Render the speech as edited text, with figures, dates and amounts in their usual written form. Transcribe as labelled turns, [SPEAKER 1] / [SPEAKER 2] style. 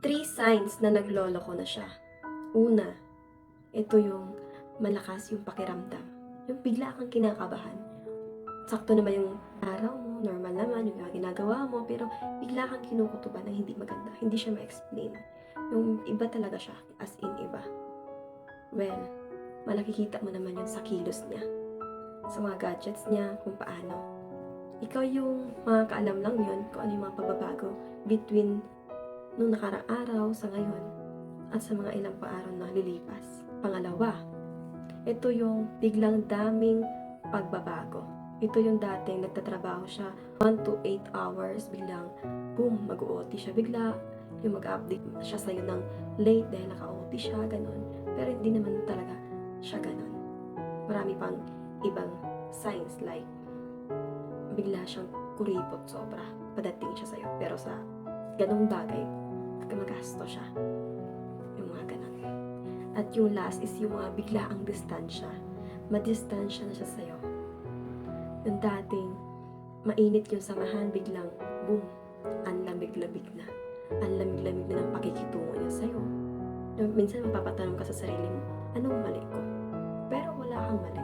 [SPEAKER 1] 3 signs na nagloloko na siya. Una, ito yung malakas yung pakiramdam. Yung bigla kang kinakabahan. Sakto naman yung araw mo, normal naman yung ginagawa mo, pero bigla kang kinukutuban ng hindi maganda. Hindi siya ma-explain. Yung iba talaga siya, as in iba. Well, malakikita mo naman yun sa kilos niya. Sa mga gadgets niya, kung paano. Ikaw yung makakaalam lang yun kung ano yung mga pagbabago between nung nakarang araw sa ngayon at sa mga ilang pa-araw na lilipas. Pangalawa, ito yung biglang daming pagbabago. Ito yung dating nagtatrabaho siya 1 to 8 hours, biglang boom, mag-OT siya bigla, yung mag-update siya sa'yo ng late dahil naka-OT siya, ganun. Pero hindi naman talaga siya ganun. Marami pang ibang signs like bigla siyang kuripot sobra, padating siya sa'yo. Pero sa ganung bagay, magasto siya. Yung mga ganun. At yung last is yung mga biglaang distansya. Madistansya na siya sa'yo. Yung dating mainit yung samahan, biglang boom, ang lamig-lamig na. Ang lamig-lamig na ng pakikitungo niya sa'yo. Minsan mapapatanong ka sa sarili mo, anong mali ko? Pero wala kang mali.